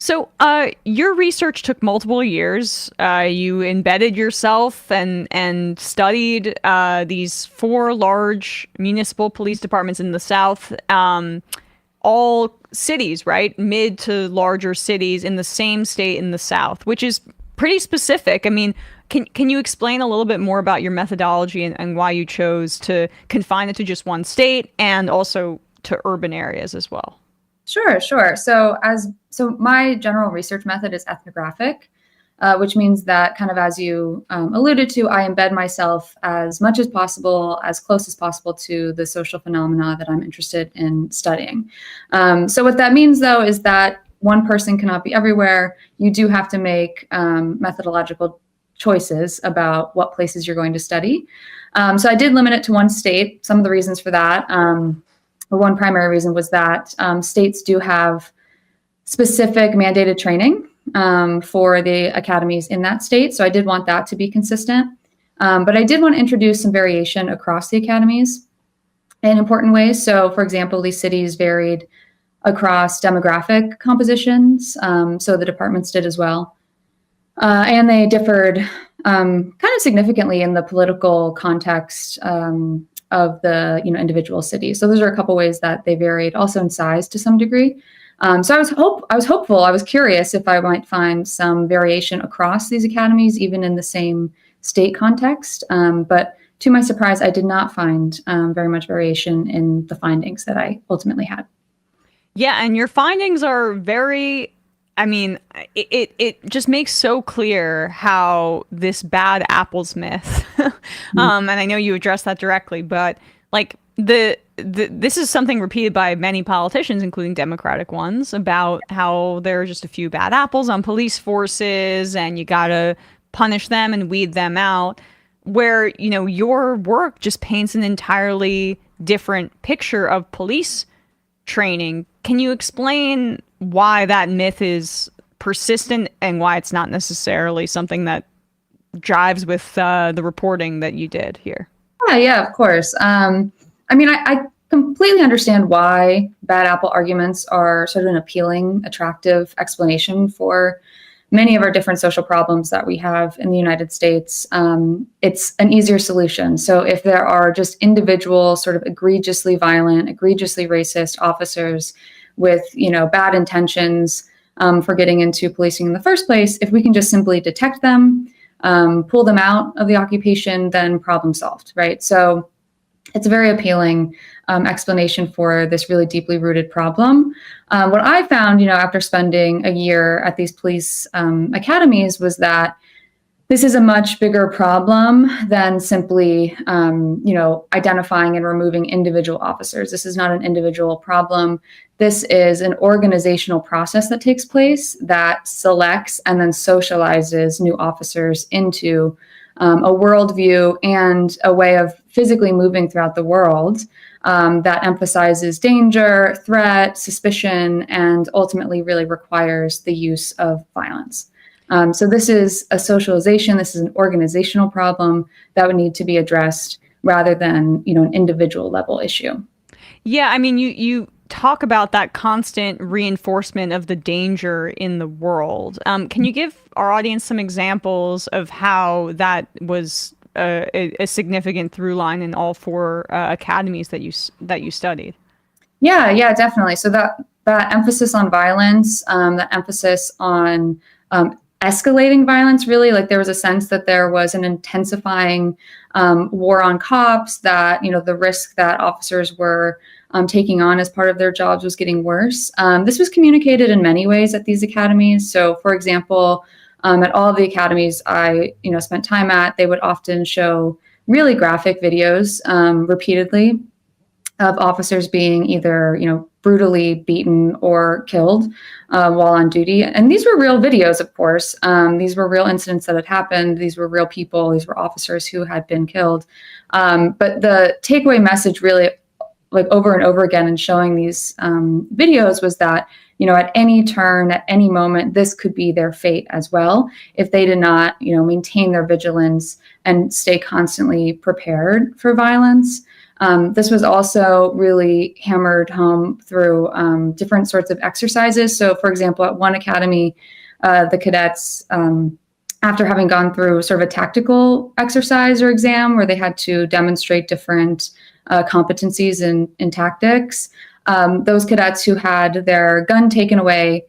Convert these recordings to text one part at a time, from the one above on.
So, your research took multiple years. You embedded yourself and studied these four large municipal police departments in the South, all cities, right? Mid to larger cities in the same state in the South, which is pretty specific. I mean, can you explain a little bit more about your methodology and why you chose to confine it to just one state and also to urban areas as well? Sure, sure. So my general research method is ethnographic, which means that kind of as you alluded to, I embed myself as much as possible, as close as possible to the social phenomena that I'm interested in studying. So what that means, though, is that one person cannot be everywhere. You do have to make methodological choices about what places you're going to study. So I did limit it to one state. Some of the reasons for that. One primary reason was that states do have specific mandated training for the academies in that state. So I did want that to be consistent. But I did want to introduce some variation across the academies in important ways. So, for example, these cities varied across demographic compositions. So the departments did as well. And they differed kind of significantly in the political context of the individual cities. So those are a couple ways that they varied, also in size to some degree. So I was hopeful. I was curious if I might find some variation across these academies, even in the same state context. But to my surprise, I did not find very much variation in the findings that I ultimately had. Yeah, and your findings are very, I mean, it just makes so clear how this bad apples myth, and I know you addressed that directly, but like this is something repeated by many politicians, including Democratic ones, about how there are just a few bad apples on police forces and you gotta punish them and weed them out. Where, your work just paints an entirely different picture of police training. Can you explain why that myth is persistent and why it's not necessarily something that jives with the reporting that you did here? Yeah, of course. I completely understand why bad apple arguments are sort of an appealing, attractive explanation for many of our different social problems that we have in the United States. It's an easier solution. So if there are just individual sort of egregiously violent, egregiously racist officers with, bad intentions for getting into policing in the first place, if we can just simply detect them, pull them out of the occupation, then problem solved, right? So it's a very appealing explanation for this really deeply rooted problem. What I found, after spending a year at these police academies was that this is a much bigger problem than simply, identifying and removing individual officers. This is not an individual problem. This is an organizational process that takes place that selects and then socializes new officers into a worldview and a way of physically moving throughout the world that emphasizes danger, threat, suspicion, and ultimately really requires the use of violence. So this is a socialization, this is an organizational problem that would need to be addressed rather than, an individual level issue. Yeah, I mean, you talk about that constant reinforcement of the danger in the world. Can you give our audience some examples of how that was a significant through line in all four academies that you studied? Yeah, definitely. So that emphasis on violence, that emphasis on escalating violence, really, like there was a sense that there was an intensifying war on cops, that, the risk that officers were taking on as part of their jobs was getting worse. This was communicated in many ways at these academies. So, for example, at all of the academies I, spent time at, they would often show really graphic videos repeatedly of officers being either, brutally beaten or killed while on duty. And these were real videos, of course. These were real incidents that had happened. These were real people. These were officers who had been killed. But the takeaway message really, like over and over again in showing these videos, was that, at any turn, at any moment, this could be their fate as well if they did not, maintain their vigilance and stay constantly prepared for violence. This was also really hammered home through different sorts of exercises. So, for example, at one academy, the cadets, after having gone through sort of a tactical exercise or exam where they had to demonstrate different competencies in tactics, those cadets who had their gun taken away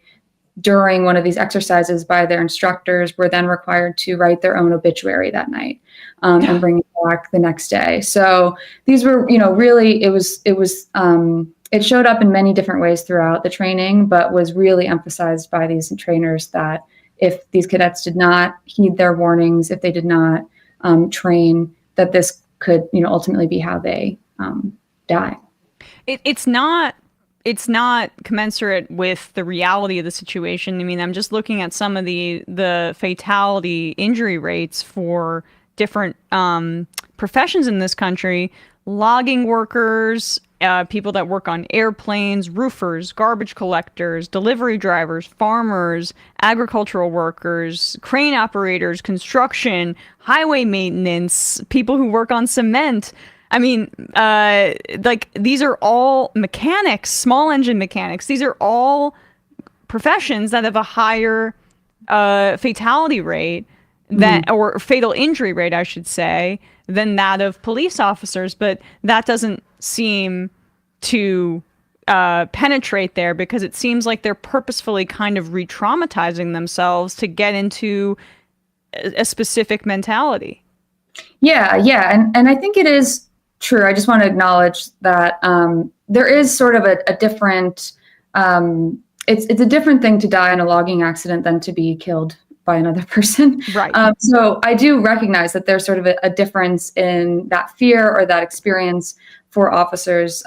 during one of these exercises by their instructors were then required to write their own obituary that night and bring it back the next day. So these were, really, it showed up in many different ways throughout the training, but was really emphasized by these trainers that if these cadets did not heed their warnings, if they did not train, that this could, ultimately be how they die. It's not commensurate with the reality of the situation. I mean, I'm just looking at some of the fatality injury rates for different professions in this country: logging workers, people that work on airplanes, roofers, garbage collectors, delivery drivers, farmers, agricultural workers, crane operators, construction, highway maintenance, people who work on cement. I mean, these are all mechanics, small engine mechanics. These are all professions that have a higher fatality rate or fatal injury rate, I should say, than that of police officers. But that doesn't seem to penetrate there, because it seems like they're purposefully kind of re-traumatizing themselves to get into a specific mentality. Yeah. And I think it is true. I just want to acknowledge that there is sort of a different, it's a different thing to die in a logging accident than to be killed by another person. Right. So I do recognize that there's sort of a difference in that fear or that experience for officers.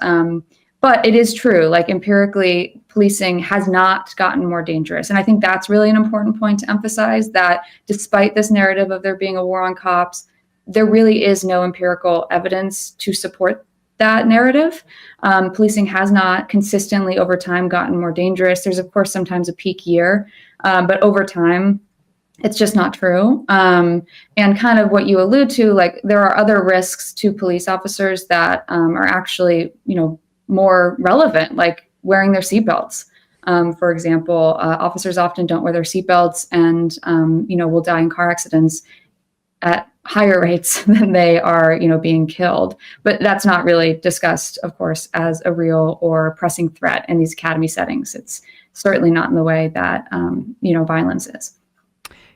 But it is true, like empirically, policing has not gotten more dangerous. And I think that's really an important point to emphasize, that despite this narrative of there being a war on cops, there really is no empirical evidence to support that narrative. Policing has not consistently over time gotten more dangerous. There's, of course, sometimes a peak year, but over time, it's just not true. And kind of what you allude to, like there are other risks to police officers that are actually, more relevant, like wearing their seatbelts. For example, officers often don't wear their seatbelts and, will die in car accidents at higher rates than they are, being killed. But that's not really discussed, of course, as a real or pressing threat in these academy settings. It's certainly not in the way that, violence is.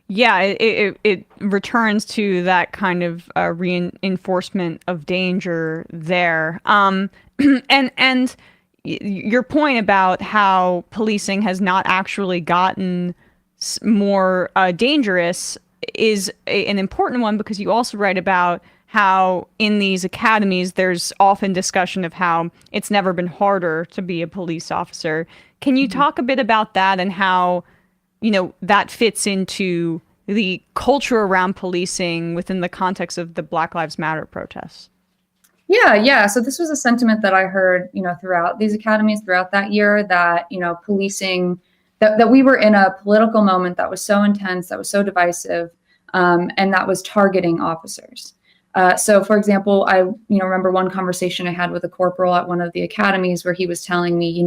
Yeah, it returns to that kind of reinforcement of danger there. And your point about how policing has not actually gotten more dangerous is an important one, because you also write about how in these academies there's often discussion of how it's never been harder to be a police officer. Can you talk a bit about that and how, that fits into the culture around policing within the context of the Black Lives Matter protests? Yeah. So this was a sentiment that I heard, throughout these academies throughout that year, that, policing, that we were in a political moment that was so intense, that was so divisive, and that was targeting officers. So, for example, I remember one conversation I had with a corporal at one of the academies where he was telling me,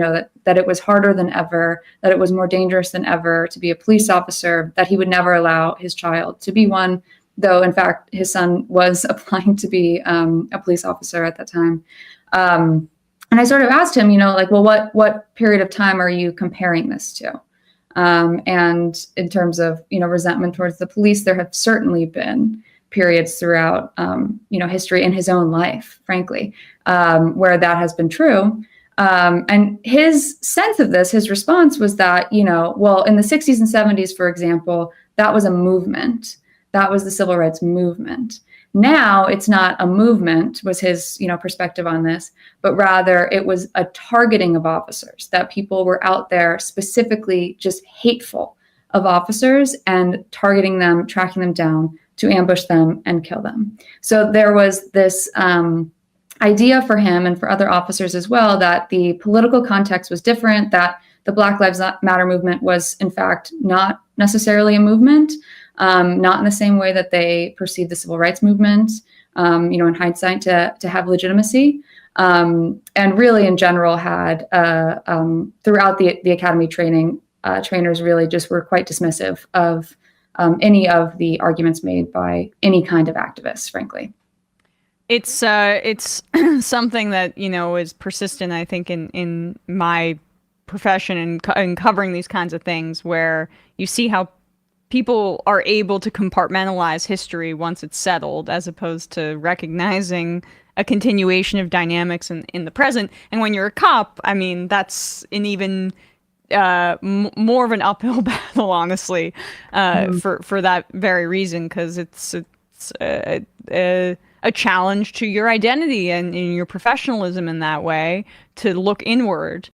that it was harder than ever, that it was more dangerous than ever to be a police officer, that he would never allow his child to be one, though, in fact, his son was applying to be a police officer at that time. And I sort of asked him, well, what period of time are you comparing this to? And in terms of, resentment towards the police, there have certainly been periods throughout, history in his own life, frankly, where that has been true. And his sense of this, his response was that, well, in the 60s and 70s, for example, that was a movement. That was the civil rights movement. Now it's not a movement, was his, perspective on this, but rather it was a targeting of officers, that people were out there specifically just hateful of officers and targeting them, tracking them down to ambush them and kill them. So there was this idea for him and for other officers as well, that the political context was different, that the Black Lives Matter movement was, in fact, not necessarily a movement, not in the same way that they perceived the civil rights movement, in hindsight, to have legitimacy. And really in general had throughout the academy training, trainers really just were quite dismissive of any of the arguments made by any kind of activists, frankly. It's something that, you know, is persistent, I think, in my profession and in covering these kinds of things, where you see how people are able to compartmentalize history once it's settled, as opposed to recognizing a continuation of dynamics in the present. And when you're a cop, I mean, that's an even more of an uphill battle, honestly, for that very reason, because it's a challenge to your identity and your professionalism in that way, to look inward